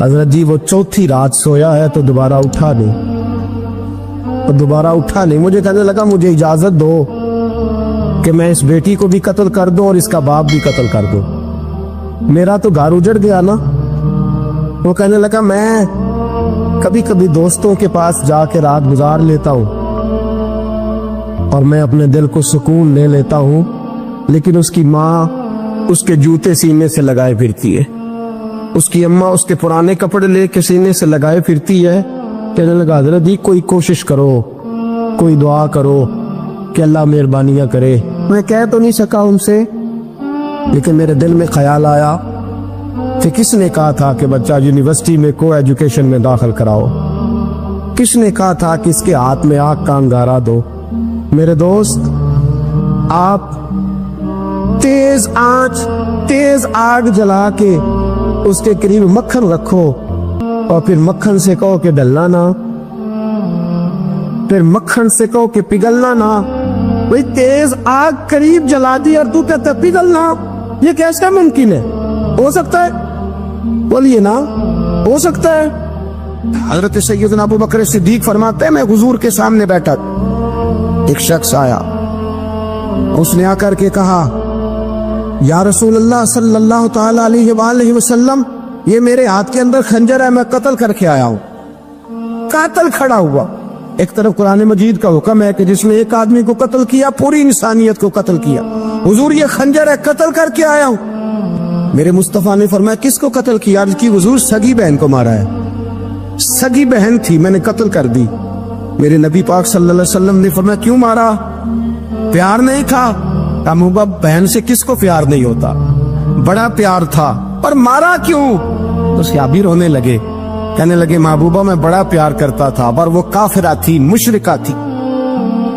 حضرت جی وہ چوتھی رات سویا ہے تو دوبارہ اٹھا نہیں، مجھے کہنے لگا مجھے اجازت دو کہ میں اس بیٹی کو بھی قتل کر دوں اور اس کا باپ بھی قتل کر دوں، میرا تو گھر اجڑ گیا نا۔ وہ کہنے لگا میں کبھی کبھی دوستوں کے پاس جا کے رات گزار لیتا ہوں اور میں اپنے دل کو سکون لے لیتا ہوں، لیکن اس کی ماں اس کے جوتے سینے سے لگائے پھرتی ہے، اس کی اماں اس کے پرانے کپڑے لے کے سینے سے لگائے پھرتی ہے۔ کہنے لگا حضرت جی کوئی کوشش کرو، کوئی دعا کرو کہ اللہ مہربانیاں کرے۔ میں کہہ تو نہیں سکا ان سے، لیکن میرے دل میں خیال آیا کہ کس نے کہا تھا کہ بچہ یونیورسٹی میں کو ایجوکیشن میں داخل کراؤ، کس نے کہا تھا کہ اس کے ہاتھ میں آگ کا انگارہ دو۔ میرے دوست، آپ تیز آگ جلا کے اس کے قریب مکھن رکھو اور پھر مکھن سے کہو کہ ڈلنا نہ، پھر مکھن سے کہو کہ پگھلنا نہ۔ بھئی تیز آگ قریب جلا دی اور تو کہتا پگھلنا، یہ کیسا ممکن ہے؟ ہو سکتا ہے؟ بولیے نا، ہو سکتا ہے؟ حضرت سیدنا ابو بکر صدیق فرماتے ہیں میں حضور کے سامنے بیٹھا، ایک شخص آیا، اس نے آ کر کے کہا یا رسول اللہ صلی اللہ تعالی علیہ وآلہ وسلم، یہ میرے ہاتھ کے اندر خنجر ہے، میں قتل کر کے آیا ہوں۔ قاتل کھڑا ہوا، ایک طرف قرآن مجید کا حکم ہے کہ جس نے ایک آدمی کو قتل کیا پوری انسانیت کو قتل کیا، حضور یہ خنجر ہے، قتل کر کے آیا ہوں۔ میرے مصطفیٰ نے فرمایا کس کو قتل کیا؟ عرض کی حضور سگی بہن کو مارا ہے، سگی بہن تھی، میں نے قتل کر دی۔ میرے نبی پاک صلی اللہ علیہ وسلم نے فرمایا کیوں مارا؟ پیار نہیں تھا؟ محبوبہ بہن سے کس کو پیار نہیں ہوتا، بڑا پیار تھا، اور مارا کیوں؟ تو صحابی رونے لگے، کہنے لگے محبوبہ میں بڑا پیار کرتا تھا، پر وہ کافرہ تھی، مشرکہ تھی،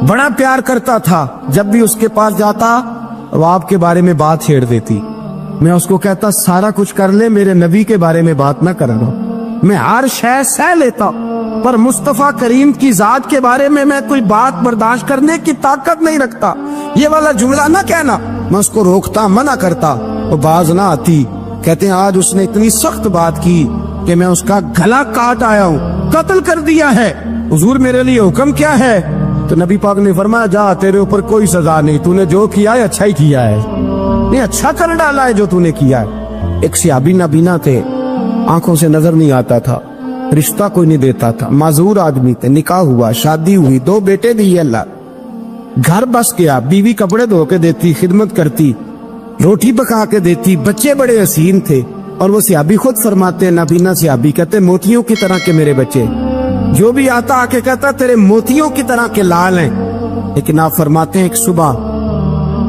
بڑا پیار کرتا تھا، جب بھی اس کے پاس جاتا وہ آپ کے بارے میں بات چھیڑ دیتی، میں اس کو کہتا سارا کچھ کر لے میرے نبی کے بارے میں بات نہ کرنا، میں ہر شے سہ لیتا، پر مصطفیٰ کریم کی ذات کے بارے میں کوئی بات برداشت کرنے کی طاقت نہیں رکھتا، یہ والا جملہ نہ کہنا۔ میں اس کو روکتا، منع کرتا، وہ باز نہ آتی۔ کہتے ہیں آج اس نے اتنی سخت بات کی کہ میں اس کا گلا کاٹ آیا ہوں، قتل کر دیا ہے۔ حضور میرے لیے حکم کیا ہے؟ تو نبی پاک نے فرمایا جا، تیرے اوپر کوئی سزا نہیں، تو نے جو کیا ہے اچھا ہی کیا ہے، نہیں اچھا کر ڈالا ہے جو تو نے کیا ہے۔ ایک صحابی نابینا تھے، آنکھوں سے نظر نہیں آتا تھا، رشتہ کوئی نہیں دیتا تھا، معذور آدمی تھے، نکاح ہوا، شادی ہوئی، 2 بیٹے دیے اللہ، گھر بس گیا، بیوی کپڑے دھو کے دیتی، خدمت کرتی، روٹی پکا کے دیتی، بچے بڑے حسین تھے، اور وہ صحابی خود فرماتے ہیں، نابینا صحابی کہتے ہیں موتیوں کی طرح کے میرے بچے، جو بھی آتا آ کے کہتا تیرے موتیوں کی طرح کے لال ہیں۔ لیکن آپ فرماتے ہیں ایک صبح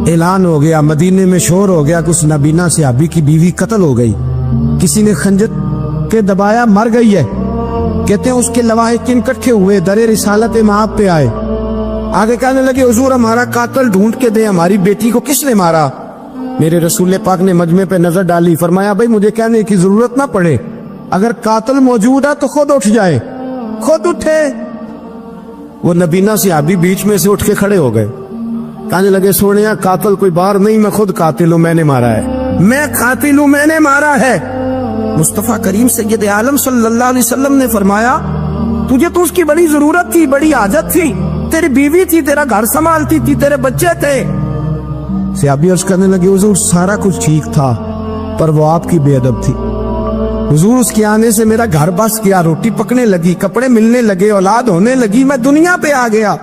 اعلان ہو گیا، مدینے میں شور ہو گیا کہ اس نابینا صحابی کی بیوی قتل ہو گئی، کسی نے خنجر کے دبایا، مر گئی ہے۔ کہتے ہیں اس کے لواحقین اکٹھے ہوئے، در رسالت مآب پہ آئے، آگے کہنے لگے حضور ہمارا قاتل ڈھونڈ کے دیں، ہماری بیٹی کو کس نے مارا؟ میرے رسول پاک نے مجمع پہ نظر ڈالی، فرمایا بھائی مجھے کہنے کی ضرورت نہ پڑے، اگر قاتل موجود ہے تو خود اٹھ جائے، خود اٹھے۔ وہ نبینا صحابی بیچ میں سے اٹھ کے کھڑے ہو گئے، کہنے لگے سونیا قاتل کوئی باہر نہیں، میں خود قاتل ہوں، میں نے مارا ہے، میں قاتل ہوں، میں نے مارا ہے۔ مصطفیٰ کریم سید عالم صلی اللہ علیہ وسلم نے فرمایا تجھے تو اس کی بڑی ضرورت تھی، بڑی حاجت تھی، تیری بیوی تھی، تیرا گھر سنبھالتی تھی، تیرے بچے تھے۔ صحابی عرض کرنے لگے حضور سارا کچھ ٹھیک تھا، پر وہ آپ کی بے ادب تھی، حضور اس کے آنے سے میرا گھر بس گیا، روٹی پکنے لگی، کپڑے ملنے لگے، اولاد ہونے لگی، میں دنیا پہ آ گیا،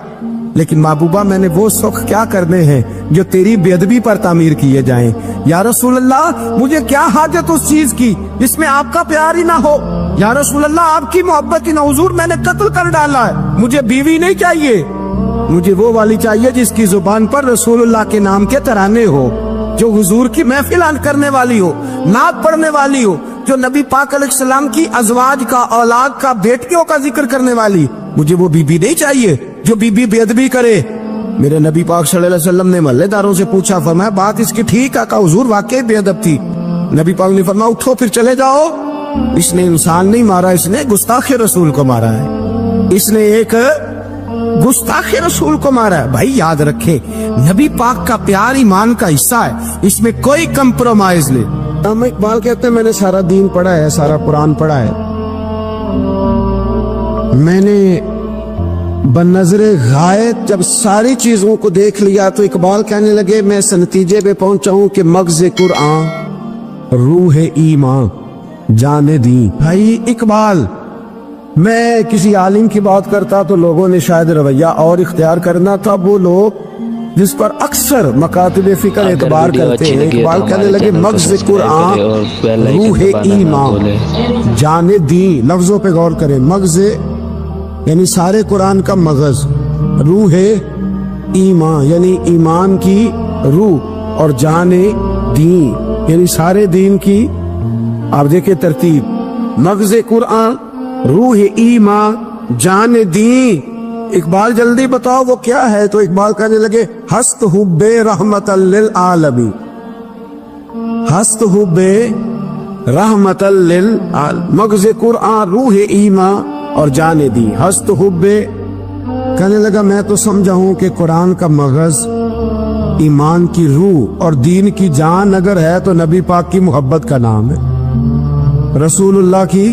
لیکن محبوبہ میں نے وہ سخ کیا کرنے ہیں جو تیری بے ادبی پر تعمیر کیے جائیں۔ یا رسول اللہ مجھے کیا حاجت اس چیز کی جس میں آپ کا پیار ہی نہ ہو، یا رسول اللہ آپ کی محبت ہی نہ، حضور میں نے قتل کر ڈالا ہے، مجھے بیوی نہیں چاہیے، مجھے وہ والی چاہیے جس کی زبان پر رسول اللہ کے نام کے ترانے ہو، جو حضور کی محفل کرنے والی ہو، نعت پڑھنے والی ہو، جو نبی پاک علیہ السلام کی ازواج کا، اولاد کا، بیٹیوں کا ذکر کرنے والی۔ مجھے وہ بیوی نہیں چاہیے جو بیوی بے ادبی کرے۔ میرے نبی پاک صلی اللہ علیہ وسلم نے محلے داروں سے پوچھا، فرمایا بات اس کی ٹھیک ہے؟ کہا حضور واقعی بے ادب تھی۔ نبی پاک نے فرمایا اٹھو پھر چلے جاؤ، اس نے انسان نہیں مارا، اس نے گستاخ رسول کو مارا ہے، اس نے ایک گستاخ رسول کو مارا ہے۔ بھائی یاد رکھے نبی پاک کا پیار ایمان کا حصہ ہے، اس میں کوئی کمپرومائز نہیں، علامہ اقبال کہتے ہیں میں نے سارا دین پڑھا ہے, سارا قرآن پڑھا ہے, میں نے بنظر غائب جب ساری چیزوں کو دیکھ لیا تو اقبال کہنے لگے میں اس نتیجے پہ پہنچا ہوں کہ مغز قرآن روح ایمان جان دین. بھائی اقبال, میں کسی عالم کی بات کرتا تو لوگوں نے شاید رویہ اور اختیار کرنا تھا. وہ لوگ جس پر اکثر مکاتب فکر اعتبار کرتے ہیں, اقبال کہنے لگے مغز قرآن روح ایمان جان دین. لفظوں پہ غور کریں, مغز یعنی سارے قرآن کا مغز, روح ایمان یعنی ایمان کی روح, اور جان دین یعنی سارے دین کی. آپ دیکھیں ترتیب, مغز قرآن روح ایمان جان دین. اقبال جلدی بتاؤ وہ کیا ہے؟ تو اقبال کہنے لگے ہست حب رحمت للعالمین, ہست حب رحمت للعالمین. مغز قرآن روح ایمان اور جان دی. ہست حب, کہنے لگا میں تو سمجھا ہوں کہ قرآن کا مغز ایمان کی روح اور دین کی جان اگر ہے تو نبی پاک کی محبت کا نام ہے, رسول اللہ کی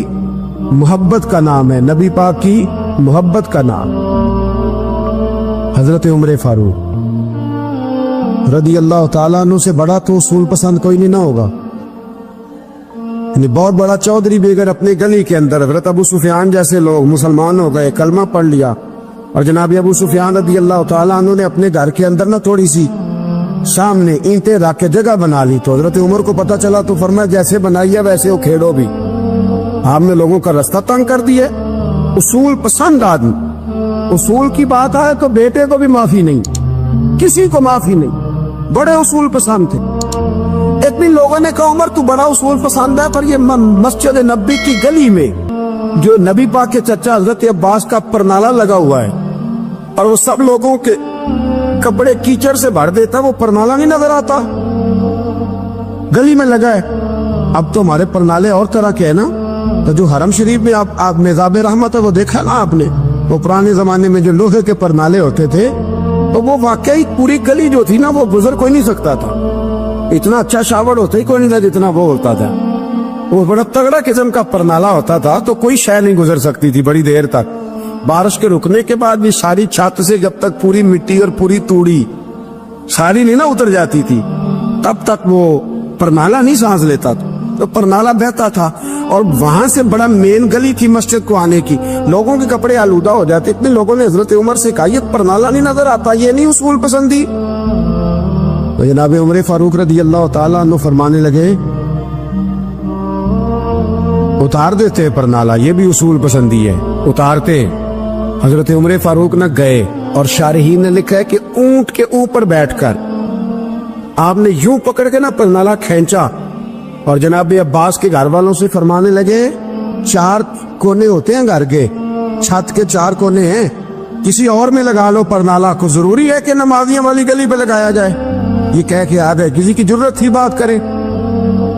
محبت کا نام ہے, نبی پاک کی محبت کا نام. حضرت عمر فاروق رضی اللہ تعالیٰ عنہ سے بڑا تو اصول پسند کوئی نہیں نہ ہوگا. یعنی بہت بڑا چودھری بھی اگر اپنی گلی کے اندر, حضرت ابو سفیان جیسے لوگ مسلمان ہو گئے, کلمہ پڑھ لیا, اور جناب ابو سفیان رضی اللہ تعالیٰ عنہ نے اپنے گھر کے اندر نہ تھوڑی سی سامنے اینٹیں رکھ کے جگہ بنا لی, تو حضرت عمر کو پتا چلا تو فرمایا جیسے بنائی ہے ویسے وہ کھیڑو بھی. آپ نے لوگوں کا رستہ تنگ کر دیا. اصول پسند آدمی, اصول کی بات آئے تو بیٹے کو بھی معافی نہیں, کسی کو معافی نہیں, بڑے اصول پسند تھے. اتنی لوگوں نے کہا عمر تو بڑا اصول پسند ہے, پر یہ مسجد نبی کی گلی میں جو نبی پاک کے چچا حضرت عباس کا پرنالہ لگا ہوا ہے اور وہ سب لوگوں کے کپڑے کیچڑ سے بھر دیتا, وہ پرنالہ نہیں نظر آتا, گلی میں لگا ہے. اب تو ہمارے پرنالے اور طرح کے ہیں نا, تو جو حرم شریف میں آپ میزاب رحمت ہے وہ دیکھا نا آپ نے, وہ پرانے زمانے میں جو لوہے کے پرنالے ہوتے تھے تو وہ واقعی پوری گلی جو تھی نا وہ گزر کوئی نہیں سکتا تھا. اتنا اچھا شاور ہوتا ہی کوئی نہیں تھا جتنا وہ ہوتا تھا. وہ بڑا تگڑا قسم کا پرنالہ ہوتا تھا تو کوئی شے نہیں گزر سکتی تھی بڑی دیر تک. بارش کے رکنے کے بعد بھی ساری چھت سے جب تک پوری مٹی اور پوری توڑی ساری نہیں نہ اتر جاتی تھی تب تک وہ پرنالہ نہیں سانس لیتا تھا, تو پرنالہ بہتا تھا. اور وہاں سے بڑا مین گلی تھی مسجد کو آنے کی, لوگوں کے کپڑے آلودہ ہو جاتے. اتنے لوگوں نے حضرت عمر سے کہا یہ پرنالہ نہیں نظر آتا, یہ نہیں اصول پسندی. تو جناب عمر فاروق رضی اللہ تعالیٰ عنہ فرمانے لگے اتار دیتے پرنالہ, یہ بھی اصول پسندی ہے, اتارتے. حضرت عمر فاروق نہ گئے, اور شارحین نے لکھا ہے کہ اونٹ کے اوپر بیٹھ کر آپ نے یوں پکڑ کے نا پرنالہ کھینچا, اور جناب عباس کے گھر والوں سے فرمانے لگے 4 کونے ہوتے ہیں گھر کے, چھت کے 4 کونے ہیں, کسی اور میں لگا لو پرنالہ کو, ضروری ہے کہ نمازیوں والی گلی پہ لگایا جائے. یہ کہہ کے آ گئے, کسی کی ضرورت تھی بات کریں.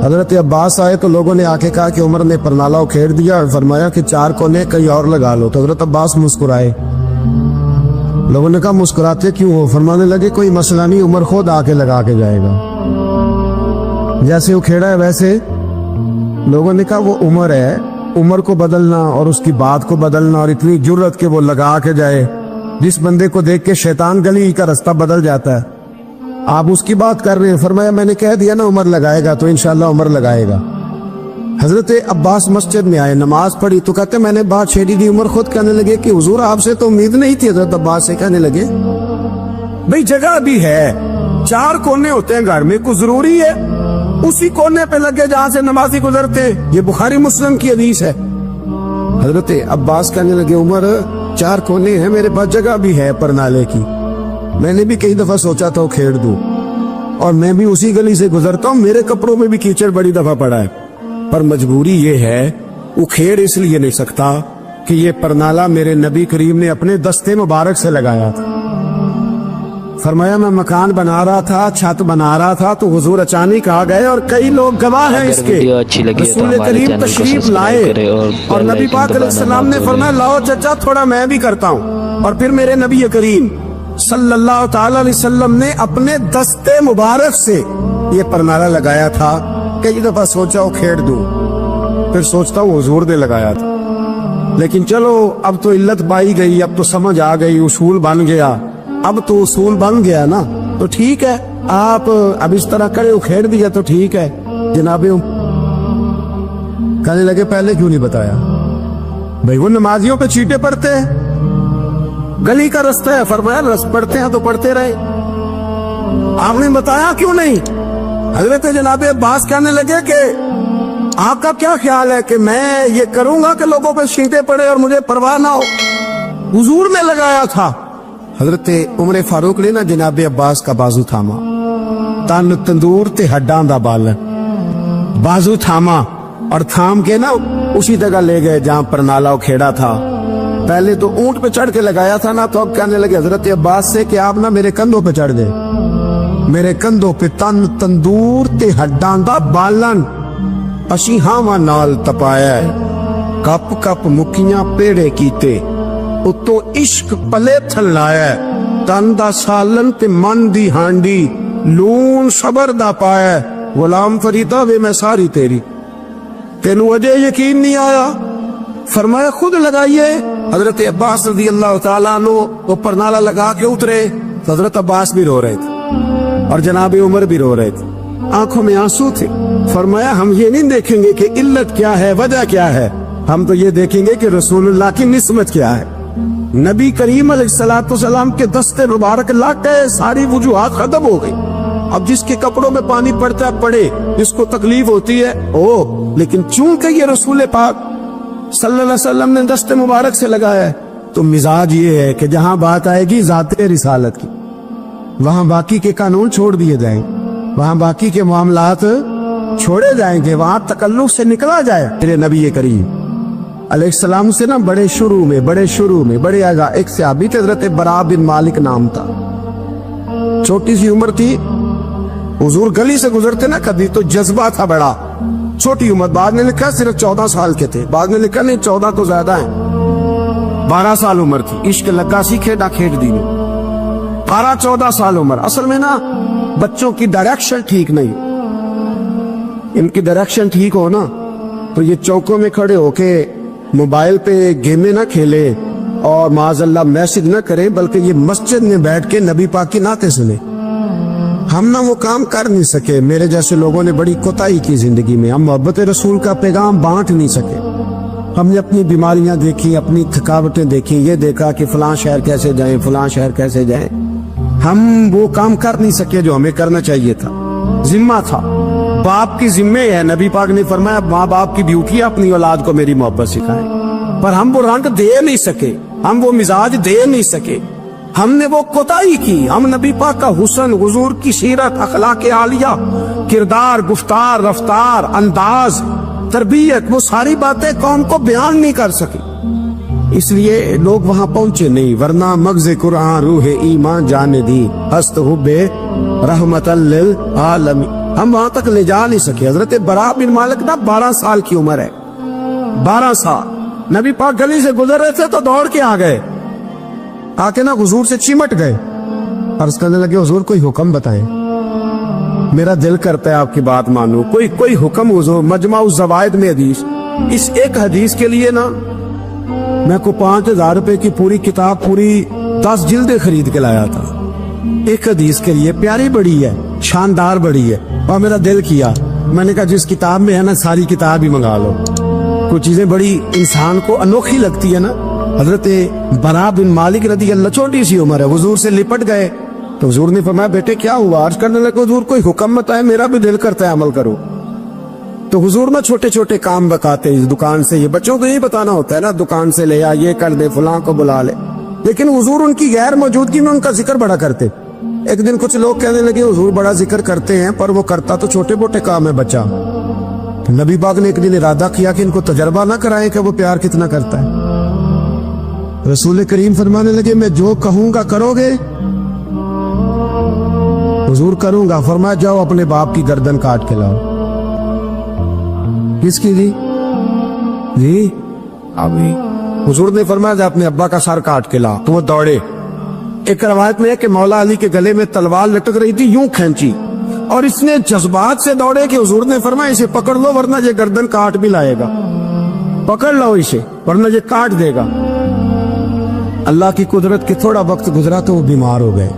حضرت عباس آئے تو لوگوں نے آ کے کہا کہ عمر نے پرنالہ کھیڑ دیا, اور فرمایا کہ 4 کونے کہیں اور لگا لو. تو حضرت عباس مسکرائے. لوگوں نے کہا مسکراتے کیوں ہو؟ فرمانے لگے کوئی مسئلہ نہیں, عمر خود آ کے لگا کے جائے گا. جیسے وہ کھیڑا ہے ویسے لوگوں نے کہا وہ عمر ہے, عمر کو بدلنا اور اس کی بات کو بدلنا, اور اتنی جرت کہ وہ لگا کے جائے. جس بندے کو دیکھ کے شیطان گلی کا رستہ بدل جاتا ہے, آپ اس کی بات کر رہے ہیں. فرمایا میں نے کہہ دیا نا عمر لگائے گا, تو انشاءاللہ عمر لگائے گا. حضرت عباس مسجد میں آئے, نماز پڑھی تو کہتے میں نے بات چھیڑی دی. عمر خود کہنے لگے کہ حضور آپ سے تو امید نہیں تھی. حضرت عباس سے کہنے لگے بھئی جگہ بھی ہے, 4 کونے ہوتے ہیں گھر میں, کو ضروری ہے اسی کونے پہ لگے جہاں سے نمازی گزرتے. یہ بخاری مسلم کی حدیث ہے. حضرت عباس کہنے لگے عمر 4 کونے ہیں, میرے پاس جگہ بھی ہے پرنالے کی, میں نے بھی کئی دفعہ سوچا تھا وہ کھیڑ دوں, اور میں بھی اسی گلی سے گزرتا ہوں, میرے کپڑوں میں بھی کیچڑ بڑی دفعہ پڑا ہے, پر مجبوری یہ ہے وہ کھیڑ اس لیے نہیں سکتا کہ یہ پرنالہ میرے نبی کریم نے اپنے دستے مبارک سے لگایا تھا. فرمایا میں مکان بنا رہا تھا, چھت بنا رہا تھا, تو حضور اچانک آ گئے, اور کئی لوگ گواہ ہیں اس کے. رسول کریم تشریف لائے اور نبی پاک علیہ السلام نے فرمایا لاؤ چچا تھوڑا میں بھی کرتا ہوں, اور پھر میرے نبی کریم صلی اللہ تعالی علیہ وسلم نے اپنے دستے مبارک سے یہ پرنالہ لگایا تھا کئی دفعہ سوچا وہ کھیڑ دوں، پھر سوچتا ہوں حضور نے لگایا تھا، لیکن چلو اب تو علت پائی گئی، اب تو سمجھ آ گئی، اصول بن گیا، اب تو اصول بن گیا نا، تو ٹھیک ہے آپ اب اس طرح کرے، وہ کھیڑ دیا تو ٹھیک ہے جناب۔ کہنے لگے پہلے کیوں نہیں بتایا؟ بھئی وہ نمازیوں پہ چیٹے پڑتے ہیں، گلی کا رستہ ہے، فرمایا رس پڑتے ہیں تو پڑھتے رہے، آپ نے بتایا کیوں نہیں؟ حضرت جناب عباس کہنے لگے کہ آپ کا کیا خیال ہے کہ میں یہ کروں گا کہ لوگوں پہ چیٹے پڑے اور مجھے پرواہ نہ ہو؟ حضور نے لگایا تھا۔ حضرت عمر فاروق نے نا جناب عباس کا بازو تھاما، تن تندور تے ہڈاں دا بالن، بازو تھاما اور تھام کے نا اسی جگہ لے گئے جہاں پر نالا کھیڑا تھا۔ پہلے تو اونٹ پہ چڑھ کے لگایا تھا نا، تو اب کہنے لگے حضرت عباس سے کہ آپ نا میرے کندھوں پہ چڑھ گئے، میرے کندھوں پہ تن تندور تے ہڈاں دا بالن، اسی ہاواں نال تپایا ہے، کپ کپ مکیاں پیڑے کیتے، اتو عشق پلے تھل لایا ہے، تن دا سالن تے من دی ہانڈی، لون صبر دا پایا ہے، غلام فریدا وے میں ساری تیری، تینوں وجہ یقین نہیں آیا؟ فرمایا خود لگائیے۔ حضرت عباس رضی اللہ تعالیٰ عنہ اوپر نالا لگا کے اترے، تو حضرت عباس بھی رو رہے تھے اور جناب عمر بھی رو رہے تھے، آنکھوں میں آنسو تھے۔ فرمایا ہم یہ نہیں دیکھیں گے کہ علت کیا ہے، وجہ کیا ہے، ہم تو یہ دیکھیں گے کہ رسول اللہ کی نسبت کیا ہے۔ نبی کریم علیہ السلام کے دستے مبارک لاٹ ہے، ساری وجوہات ختم ہو گئی۔ اب جس کے کپڑوں میں پانی پڑتا ہے پڑے، جس کو تکلیف ہوتی ہے لیکن چونکہ یہ رسول پاک صلی اللہ علیہ وسلم نے دستے مبارک سے لگایا ہے، تو مزاج یہ ہے کہ جہاں بات آئے گی ذات رسالت کی، وہاں باقی کے قانون چھوڑ دیے جائیں، وہاں باقی کے معاملات چھوڑے جائیں گے، وہاں تکلف سے نکلا جائے۔ میرے نبی کریم علیہ السلام سے نا بڑے شروع میں بڑے آگا ایک صحابی تھے، حضرت برا بن مالک نام تھا، چھوٹی سی عمر تھی، حضور گلی سے گزرتے نا کبھی تو جذبہ تھا بڑا، چھوٹی عمر، بعد نے لکھا صرف 14 سال کے تھے، بعد نے لکھا نہیں 14 تو زیادہ ہیں، 12 سال عمر تھی، عشق لگا سی کھیڑا کھیڑ دی، 12-14 سال عمر۔ اصل میں نا بچوں کی ڈائریکشن ٹھیک نہیں، ان کی ڈائریکشن ٹھیک ہو نا تو یہ چوکوں میں کھڑے ہو کے موبائل پہ گیمیں نہ کھیلے اور معاذ اللہ میسج نہ کریں، بلکہ یہ مسجد میں بیٹھ کے نبی پاک کی نعتیں سنیں۔ ہم نہ وہ کام کر نہیں سکے، میرے جیسے لوگوں نے بڑی کوتاہی کی زندگی میں، ہم محبت رسول کا پیغام بانٹ نہیں سکے، ہم نے اپنی بیماریاں دیکھی، اپنی تھکاوٹیں دیکھی، یہ دیکھا کہ فلاں شہر کیسے جائیں، فلاں شہر کیسے جائیں، ہم وہ کام کر نہیں سکے جو ہمیں کرنا چاہیے تھا، ذمہ تھا، باپ کی ذمہ ہے۔ نبی پاک نے فرمایا ماں باپ کی ڈیوٹی ہے اپنی اولاد کو میری محبت سکھائیں، پر ہم وہ رنگ دے نہیں سکے، ہم وہ مزاج دے نہیں سکے، ہم نے وہ کوتاہی کی۔ ہم نبی پاک کا حسن، حضور کی سیرت، اخلاق عالیہ، کردار، گفتار، رفتار، انداز، تربیت، وہ ساری باتیں قوم کو بیان نہیں کر سکے، اس لیے لوگ وہاں پہنچے نہیں، ورنہ مغز قرآن روح ایمان جانے دی، ہست حب رحمت للعالمین، ہم وہاں تک لے جا نہیں سکے۔ حضرت برا بن مالک نا 12 سال کی عمر ہے، 12 سال، نبی پاک گلی سے گزر رہے تھے تو دوڑ کے آ گئے، آ کے نا حضور سے چمٹ گئے، عرض کرنے لگے حضور کوئی حکم بتائیں، میرا دل کرتا ہے آپ کی بات مانوں، کوئی حکم حضور۔ مجمع الزوائد میں حدیث، اس ایک حدیث کے لیے نا میں کو 5000 روپے کی پوری کتاب، پوری 10 جلدیں خرید کے لایا تھا، ایک حدیث کے لیے، پیاری بڑی ہے، شاندار بڑی ہے، اور میرا دل کیا، میں نے کہا جس کتاب میں ہے نا ساری کتاب ہی منگا لو، کچھ چیزیں بڑی انسان کو انوکھی لگتی ہے نا۔ حضرت برا بن مالک رضی اللہ، چھوٹی سی عمر ہے، حضور سے لپٹ گئے تو حضور نے فرمایا بیٹے کیا ہوا؟ عرض کرنے لگے حضور کوئی حکم بتائے، میرا بھی دل کرتا ہے عمل کرو۔ تو حضور نا چھوٹے چھوٹے کام بتاتے، دکان سے، یہ بچوں کو یہی بتانا ہوتا ہے نا، دکان سے لے آ، یہ کر دے، فلاں کو بلا لے، لیکن حضور ان کی غیر موجودگی میں ان کا ذکر بڑا کرتے۔ ایک دن کچھ لوگ کہنے لگے حضور بڑا ذکر کرتے ہیں پر وہ کرتا تو چھوٹے موٹے کام ہے بچہ۔ نبی پاک نے ایک دن ارادہ کیا کہ ان کو تجربہ نہ کرائیں کہ وہ پیار کتنا کرتا ہے۔ رسول کریم فرمانے لگے میں جو کہوں گا کرو گے؟ حضور کروں گا۔ فرمایا جاؤ اپنے باپ کی گردن کاٹ کے لاؤ۔ کس کی جی ابھی؟ حضور نے فرمایا جا اپنے ابا کا سر کاٹ کے لا۔ تو وہ دوڑے۔ ایک روایت میں ہے کہ مولا علی کے گلے میں تلوار لٹک رہی تھی، یوں کھینچی اور اتنے جذبات سے دوڑے کہ حضور نے فرمایا اسے پکڑ لو ورنہ یہ گردن کاٹ بھی لائے گا، پکڑ لو اسے ورنہ یہ کاٹ دے گا۔ اللہ کی قدرت کہ تھوڑا وقت گزرا تو وہ بیمار ہو گئے،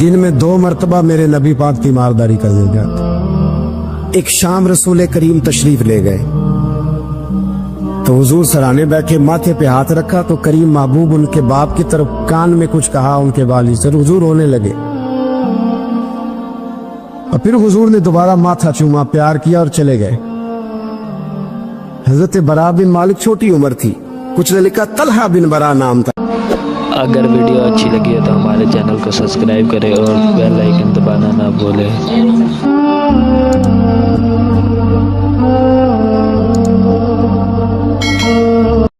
دن میں 2 مرتبہ میرے نبی پاک تیمارداری کر دے جاتے۔ ایک شام رسول کریم تشریف لے گئے تو حضور سرانے بیٹھے، ماتھے پہ ہاتھ رکھا تو کریم محبوب ان کے باپ کی طرف کان میں کچھ کہا ان کے والد سے، حضور رونے لگے اور پھر حضور نے دوبارہ ماتھا چوما، پیار کیا اور چلے گئے۔ حضرت برا بن مالک چھوٹی عمر تھی، کچھ نے لکھا طلحہ بن برا نام تھا۔ اگر ویڈیو اچھی لگی ہے تو ہمارے چینل کو سبسکرائب کریں اور بیل آئیکن دبانا نہ بھولیں۔